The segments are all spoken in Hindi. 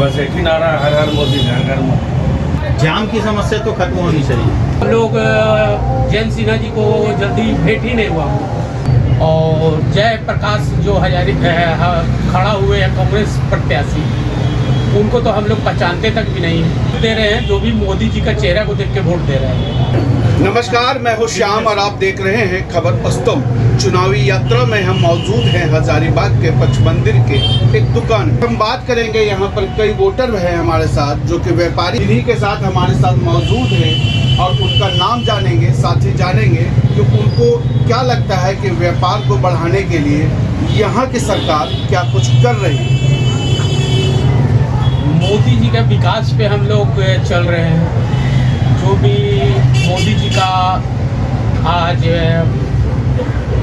बस एक ही नारा हर हर मोदी घर घर मोदी। जाम की समस्या तो खत्म होनी चाहिए। हम लोग जयंत सिन्हा जी को जल्दी भेंट ही नहीं हुआ और जय प्रकाश जो हजारी खड़ा हुए हैं कांग्रेस प्रत्याशी, उनको तो हम लोग पहचानते तक भी नहीं दे रहे हैं, जो भी मोदी जी का चेहरा को देख के वोट दे रहे हैं। नमस्कार, मैं हूं श्याम और आप देख रहे हैं खबर वास्तव। चुनावी यात्रा में हम मौजूद हैं हजारीबाग के पच मंदिर के एक दुकान में। हम बात करेंगे, यहाँ पर कई वोटर हैं हमारे साथ जो कि व्यापारी इन्हीं के साथ हमारे साथ मौजूद हैं और उनका नाम जानेंगे, साथ ही जानेंगे कि उनको क्या लगता है कि व्यापार को बढ़ाने के लिए यहाँ की सरकार क्या कुछ कर रही है। मोदी जी का विकास पे हम लोग चल रहे हैं। जो भी मोदी जी का आज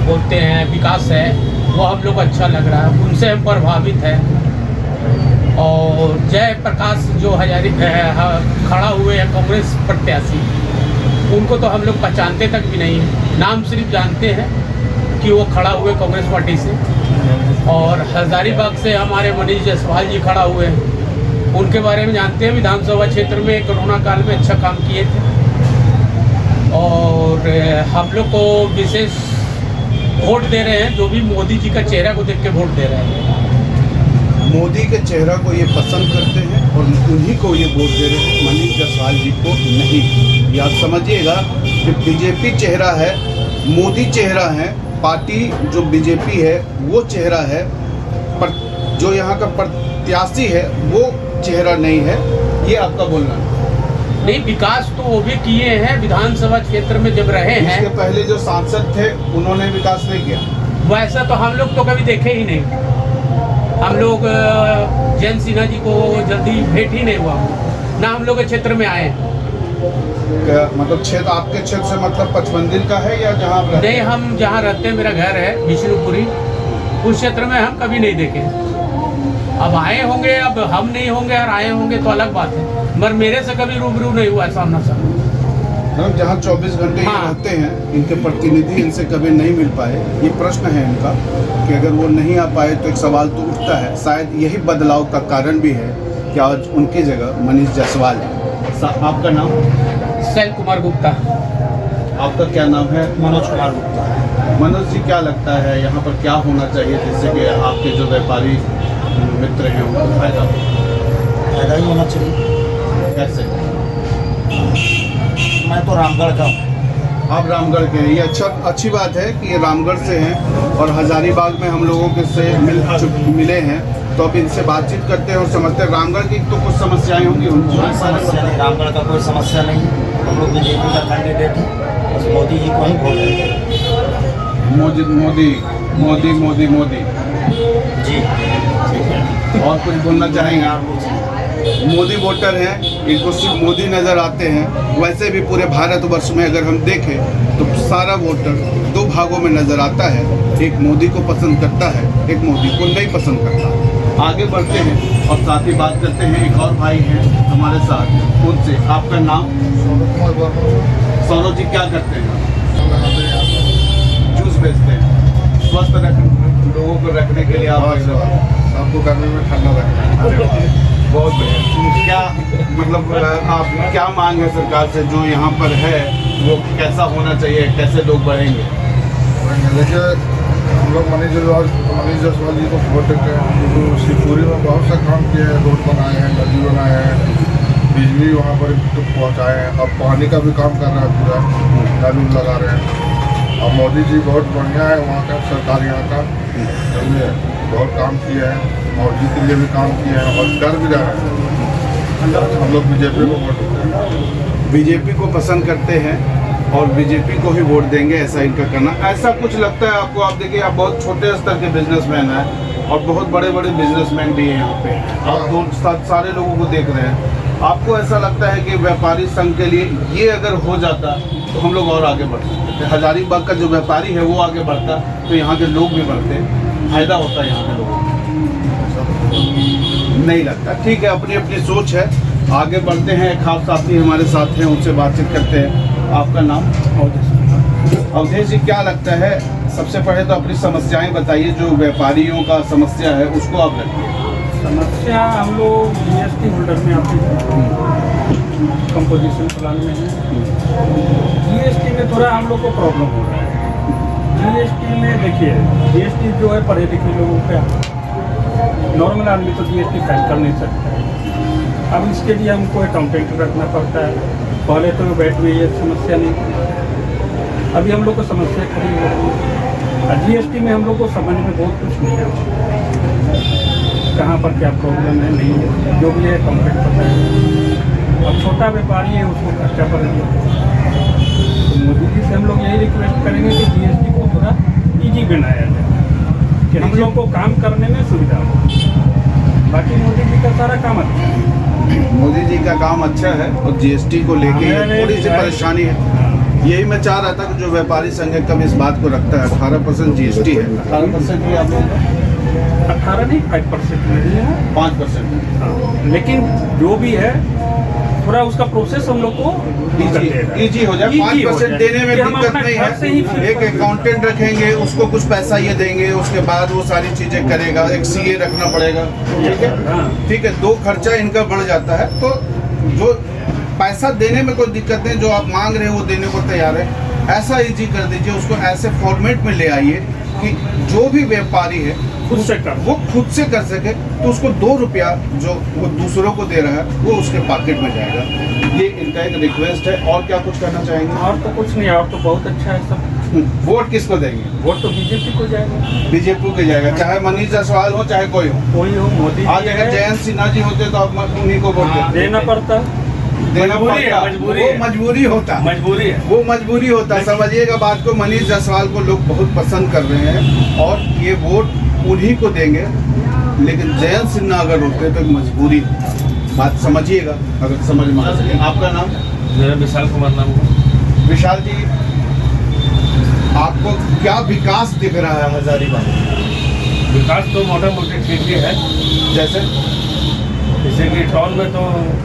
बोलते हैं विकास है, वो हम लोग अच्छा लग रहा है, उनसे हम प्रभावित हैं। और जय प्रकाश जो हजारी खड़ा हुए हैं कांग्रेस प्रत्याशी, उनको तो हम लोग पहचानते तक भी नहीं है, नाम सिर्फ जानते हैं कि वो खड़ा हुए कांग्रेस पार्टी से। और हजारीबाग से हमारे मनीष जायसवाल जी खड़ा हुए हैं, उनके बारे में जानते हैं। विधानसभा क्षेत्र में कोरोना काल में अच्छा काम किए थे और हम लोग को विशेष वोट दे रहे हैं, जो भी मोदी जी का चेहरा को देख के वोट दे रहे हैं। मोदी के चेहरा को ये पसंद करते हैं और उन्हीं को ये वोट दे रहे हैं, मनीष जायसवाल जी को नहीं। याद समझिएगा कि बीजेपी चेहरा है, मोदी चेहरा है, पार्टी जो बीजेपी है वो चेहरा है, पर जो यहाँ का प्रत्याशी है वो चेहरा नहीं है। ये आपका बोलना है? नहीं, विकास तो वो भी किए हैं विधानसभा क्षेत्र में जब रहे हैं। इसके पहले जो सांसद थे उन्होंने विकास नहीं किया। वैसा तो हम लोग तो कभी देखे ही नहीं। हम लोग जयंत सिन्हा जी को जल्दी भेंट ही नहीं हुआ, ना हम लोग के क्षेत्र में आए। क्या मतलब क्षेत्र, आपके क्षेत्र से मतलब पच मंदिर का है या जहाँ आप रहते हैं? नहीं, हम जहाँ रहते हैं, मेरा घर है विष्णुपुरी, उस क्षेत्र में हम कभी नहीं देखे। अब आए होंगे, अब हम नहीं होंगे और आए होंगे तो अलग बात है, मगर मेरे से कभी रूबरू नहीं हुआ सामना सामना। जहाँ 24 घंटे ये रहते हैं, इनके प्रतिनिधि इनसे कभी नहीं मिल पाए। ये प्रश्न है इनका कि अगर वो नहीं आ पाए तो एक सवाल तो उठता है, शायद यही बदलाव का कारण भी है कि आज उनकी जगह मनीष जायसवाल है। आपका नाम? शैल कुमार गुप्ता। आपका क्या नाम है? मनोज कुमार गुप्ता। मनोज जी, क्या लगता है यहाँ पर क्या होना चाहिए जिससे कि आपके जो व्यापारी मित्र हैं उनको फायदा हो? फायदा ही होना चाहिए। कैसे? मैं तो रामगढ़ का हूँ। आप रामगढ़ के हैं, ये अच्छी बात है कि ये रामगढ़ से हैं और हजारीबाग में हम लोगों के से मिले हैं, तो अब इनसे बातचीत करते हैं और समझते हैं। रामगढ़ की तो कुछ समस्याएं होंगी उनकी। समस्या नहीं, रामगढ़ का कोई समस्या नहीं है। हम लोग बीजेपी का कैंडिडेट है, बस मोदी जी को ही वोट देंगे। मोदी मोदी मोदी मोदी मोदी जी। और कुछ बोलना चाहेंगे आप? मोदी वोटर हैं, इनको सिर्फ मोदी नज़र आते हैं। वैसे भी पूरे भारतवर्ष में अगर हम देखें तो सारा वोटर दो भागों में नज़र आता है, एक मोदी को पसंद करता है, एक मोदी को नहीं पसंद करता। आगे बढ़ते हैं और साथ ही बात करते हैं। एक और भाई हैं हमारे साथ, उनसे। आपका नाम? सौरभ जी, क्या करते हैं? जूस बेचते हैं। स्वस्थ लोगों को रखने के लिए आपको गर्मी में ठंडा रखना है। बहुत बढ़िया। क्या मतलब आप क्या मांग है सरकार से, जो यहाँ पर है वो कैसा होना चाहिए, कैसे लोग बढ़ेंगे? देखिए, हम लोग मनीष जायसवाल जी को वोट देते हैं। तो शिवपुरी में बहुत सा काम किए हैं, रोड बनाए हैं, नदी बनाए हैं, बिजली वहाँ पर पहुँचाए हैं। अब पानी का भी काम कर रहा है, पूरा नल लगा रहे हैं। अब मोदी जी बहुत बढ़िया है, वहाँ का सरकार यहाँ का बहुत काम किए हैं, मोदी के लिए भी काम किए हैं और कर भी रहे हैं। हम लोग बीजेपी को वोट देते हैं। बीजेपी को पसंद करते हैं और बीजेपी को ही वोट देंगे, ऐसा इनका करना। ऐसा कुछ लगता है आपको? आप देखिए, आप बहुत छोटे स्तर के बिजनेसमैन हैं और बहुत बड़े बड़े बिजनेसमैन भी हैं यहाँ पे। आप दो सारे लोगों को देख रहे हैं। आपको ऐसा लगता है कि व्यापारी संघ के लिए ये अगर हो जाता तो हम लोग और आगे बढ़ सकते थे? हजारीबाग का जो व्यापारी है वो आगे बढ़ता तो यहाँ के लोग भी बढ़ते, फायदा होता है यहाँ के लोगों को। नहीं लगता? ठीक है, अपनी अपनी सोच है। आगे बढ़ते हैं। एक खास साथी हमारे साथ हैं, उनसे बातचीत करते हैं। आपका नाम? अवधेश जी, क्या लगता है, सबसे पहले तो अपनी समस्याएं बताइए, जो व्यापारियों का समस्या है उसको आप रखिए। समस्या हम लोग बिजनेस जीएसटी होल्डर में आते हैं, कंपोजिशन प्लान में है। जीएसटी में थोड़ा हम लोग को प्रॉब्लम हो रहा है। जीएसटी में देखिए, जीएसटी जो है पढ़े लिखे लोगों का, नॉर्मल आदमी तो जीएसटी फाइल कर नहीं सकता है। अब इसके लिए हमको अकाउंटेंट रखना पड़ता है। पहले तो बैठ में ये समस्या नहीं थी, अभी हम लोग को समस्या खड़ी हो रही है। और जीएसटी में हम लोग को समझ में बहुत कुछ नहीं आता, कहाँ पर क्या प्रॉब्लम है नहीं है, जो भी है अकाउंटेंट पता है। अब छोटा व्यापारी है उसको खर्चा पड़ गया। तो मोदी जी से हम लोग यही रिक्वेस्ट करेंगे कि जीएसटी को थोड़ा ईजी बनाया जाए, कि हम लोग को काम करने में सुविधा हो। बाकी मोदी जी का सारा काम अच्छा है। मोदी जी का काम अच्छा है और जीएसटी को लेके हमें थोड़ी सी परेशानी है। यही मैं चाह रहा था कि जो व्यापारी संघ है कब इस बात को रखता है। 18% जीएसटी है, 18% भी आप लोग 18 नहीं 5% नहीं है, 5%। हाँ। लेकिन जो भी है थोड़ा उसका प्रोसेस हम लोग को इजी हो जाए। 5% देने में दिक्कत नहीं है। एक अकाउंटेंट रखेंगे, उसको कुछ पैसा ये देंगे, उसके बाद वो सारी चीजें करेगा। एक सीए रखना पड़ेगा, ठीक है, ठीक है। 2 खर्चा इनका बढ़ जाता है। तो जो पैसा देने में कोई दिक्कत नहीं, जो आप मांग रहे हैं वो देने को तैयार है, ऐसा इजी कर दीजिए। उसको ऐसे फॉर्मेट में ले आइए कि जो भी व्यापारी है खुद से कर, वो खुद से कर सके। तो उसको 2 रुपया जो वो दूसरों को दे रहा है वो उसके पॉकेट में जाएगा। ये इनका एक रिक्वेस्ट है। और क्या कुछ करना चाहेंगे? और तो कुछ नहीं, और तो बहुत अच्छा है सब। वोट किसको देंगे? वोट तो बीजेपी को जाएगा, बीजेपी को जाएगा, चाहे मनीष जायसवाल हो चाहे कोई हो। कोई हो, मोदी आज जी अगर है, जयंत सिन्हा जी होते तो आप उन्हीं को वोट देते। देना पड़ता, देना मजबूरी है, पड़ता। मजबूरी वो है। मजबूरी होता, मजबूरी है। वो मजबूरी होता। समझिएगा बात को। मनीष जायसवाल को लोग बहुत पसंद कर रहे हैं और ये वोट उन्हीं को देंगे। लेकिन जयंत सिन्हा अगर होते तो एक मजबूरी होती। बात समझिएगा, अगर समझ में आ सके। आपका नाम? मेरा विशाल कुमार नाम है। विशाल जी, आपको क्या विकास दिख रहा है हजारीबाग? विकास तो मोटा मोटी ठीक ही है। जैसे जैसे कि टाउन में तो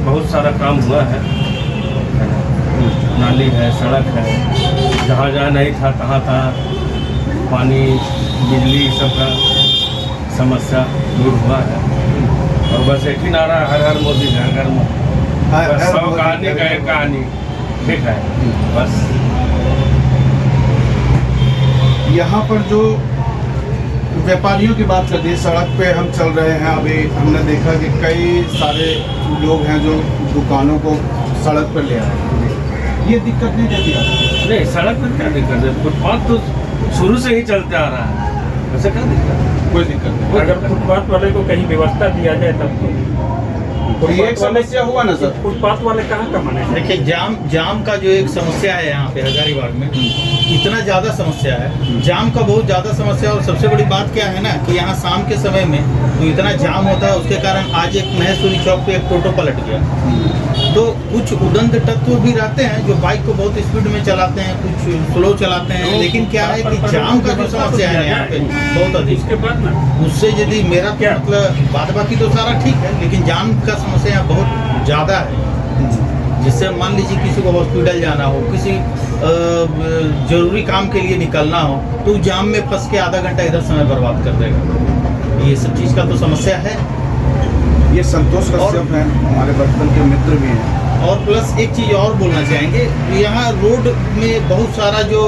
बहुत सारा काम हुआ है ना? नाली है, सड़क है, जहाँ जहाँ नहीं था तहाँ तहाँ पानी, बिजली सब का समस्या दूर हुआ है। और बस एक ही नारा, हर हर मोदी घर घर मोदी। हर- बस हर 100 मोदी कहानी घर का घर एक कहानी ठीक है बस। यहाँ पर जो व्यापारियों की बात कर दी, सड़क पे हम चल रहे हैं। अभी हमने देखा कि कई सारे लोग हैं जो दुकानों को सड़क पर ले आए। ये दिक्कत नहीं देती आपको? नहीं, सड़क पर क्या दिक्कत है? फुटपाथ तो शुरू से ही चलते आ रहा है, वैसे क्या दिक्कत है? कोई दिक्कत नहीं। अगर फुटपाथ वाले को कहीं व्यवस्था दिया जाए तब तो। ये एक समस्या हुआ ना सर। फुटपाथ वाले कहाँ का मने? देखिए, जाम का जो एक समस्या है यहाँ पे हजारीबाग में, इतना ज़्यादा समस्या है। जाम का बहुत ज़्यादा समस्या। और सबसे बड़ी बात क्या है ना कि यहाँ शाम के समय में तो इतना जाम होता है। उसके कारण आज एक महेश्वरी चौक पे एक टोटो पलट गया। तो कुछ उदंड तत्व भी रहते हैं जो बाइक को बहुत स्पीड में चलाते हैं, कुछ स्लो चलाते हैं। लेकिन क्या है कि जाम का जो समस्या है यहाँ पे बहुत अधिक। इसके बाद ना उससे यदि मेरा तो क्या? मतलब बाद बाकी तो सारा ठीक है, लेकिन जाम का समस्या यहाँ बहुत ज़्यादा है। जिससे मान लीजिए किसी को हॉस्पिटल जाना हो, किसी जरूरी काम के लिए निकलना हो, तो जाम में फंस के आधा घंटा इधर समय बर्बाद कर देगा। ये सब चीज़ का तो समस्या है। ये संतोष कश्यप हैं, हमारे बचपन के मित्र भी हैं। और प्लस एक चीज़ और बोलना चाहेंगे, यहाँ रोड में बहुत सारा जो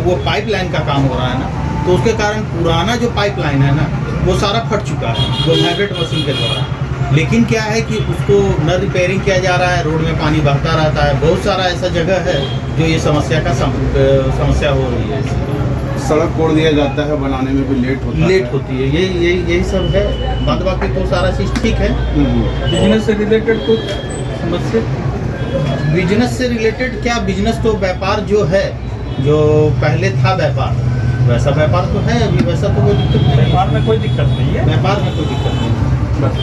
वो पाइपलाइन का काम हो रहा है ना, तो उसके कारण पुराना जो पाइपलाइन है ना वो सारा फट चुका है, वो वाइब्रेट मशीन के द्वारा। लेकिन क्या है कि उसको न रिपेयरिंग किया जा रहा है, रोड में पानी बहता रहता है। बहुत सारा ऐसा जगह है जो ये समस्या का समस्या हो रही है। सड़क तोड़ दिया जाता है, बनाने में भी लेट होती है। यही सब है। बाद बाकी तो सारा चीज़ ठीक है। बिजनेस से रिलेटेड कुछ समस्या? बिजनेस से रिलेटेड क्या, बिजनेस तो व्यापार जो है, जो पहले था व्यापार, वैसा व्यापार तो है अभी। वैसा तो कोई दिक्कत नहीं है। व्यापार में कोई दिक्कत नहीं है। व्यापार में कोई दिक्कत नहीं है। बस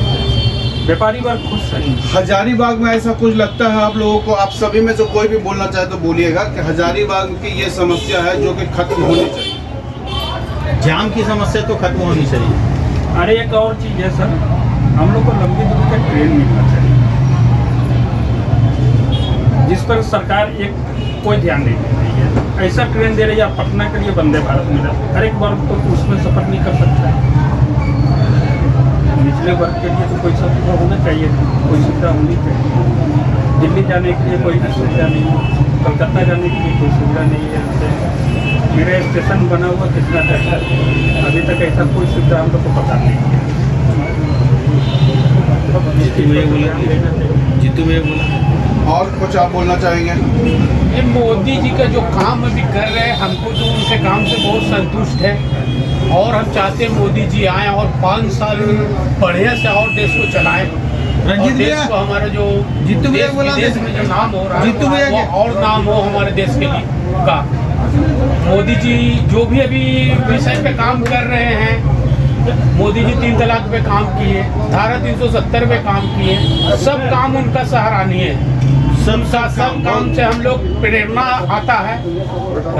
व्यापारी वर्ग खुश है। हजारीबाग में ऐसा कुछ लगता है आप लोगों को? आप सभी में से कोई भी बोलना चाहे तो बोलिएगा कि हजारीबाग की ये समस्या है जो कि खत्म होनी चाहिए। जाम की समस्या तो खत्म होनी चाहिए। अरे एक और चीज़ है सर, हम लोग को लंबी दूरी का ट्रेन मिलना चाहिए, जिस पर सरकार एक कोई ध्यान नहीं दे रही है। ऐसा ट्रेन दे रही है, पटना के लिए वंदे भारत मिला, हर एक वर्ग तो उसमें सफर नहीं कर सकता है। निचले वर्ग के लिए तो कोई सुविधा होना चाहिए, कोई सुविधा होनी चाहिए। दिल्ली जाने के लिए कोई भी सुविधा नहीं है, कलकत्ता जाने के लिए कोई सुविधा नहीं है। जैसे मेरा स्टेशन बना हुआ कितना अच्छा है, अभी तक ऐसा कोई सुविधा हम लोग को पता नहीं है। जीतू भैया बोला। और कुछ आप बोलना चाहेंगे? ये मोदी जी का जो काम अभी कर रहे हैं, हमको तो उनके काम से बहुत संतुष्ट है और हम चाहते हैं मोदी जी आए और 5 साल बढ़िया से और देश को चलाएं। रंजीत और देश भैया, को हमारा जो जीतू भैया देश बोला विदेश में जो नाम हो रहा जीतू भैया है क्या? वो और नाम हो हमारे देश के लिए का। मोदी जी जो भी अभी विषय पे काम कर रहे हैं, मोदी जी 3 तलाक पे काम किए, धारा 370 पे काम किए, सब काम उनका सराहनीय है। सब काम से हम लोग प्रेरणा आता है।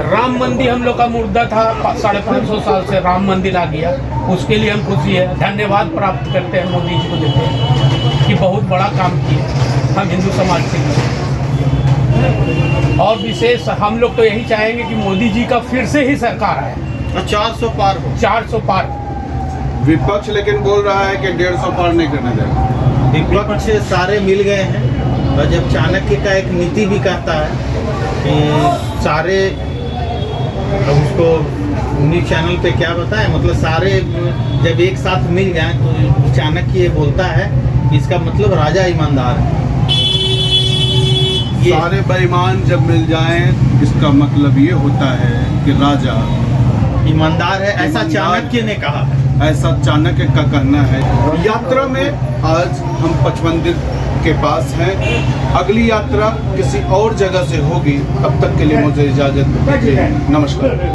राम मंदिर हम लोग का मुद्दा था, 550 साल से राम मंदिर आ गया, उसके लिए हम खुशी है, धन्यवाद प्राप्त करते हैं मोदी जी को देते हैं कि बहुत बड़ा काम किए हम हिंदू समाज के लिए। और विशेष हम लोग तो यही चाहेंगे कि मोदी जी का फिर से ही सरकार आए, 400 पार हो। 400 पार। विपक्ष लेकिन बोल रहा है कि 150 पार नहीं करने देगा। विपक्ष सारे मिल गए हैं और जब चाणक्य का एक नीति भी कहता है कि सारे, अब उसको न्यूज चैनल पे क्या बताएं, मतलब सारे जब एक साथ मिल जाएं तो चाणक्य ये बोलता है कि इसका मतलब राजा ईमानदार है। ये सारे बेईमान जब मिल जाएं, इसका मतलब ये होता है कि राजा ईमानदार है, ऐसा ईमानदार चाणक्य ने कहा है। ऐसा चाणक्य का कहना है। यात्रा में आज हम पचमंदिर के पास हैं। अगली यात्रा किसी और जगह से होगी, तब तक के लिए मुझे इजाजत दीजिए। नमस्कार।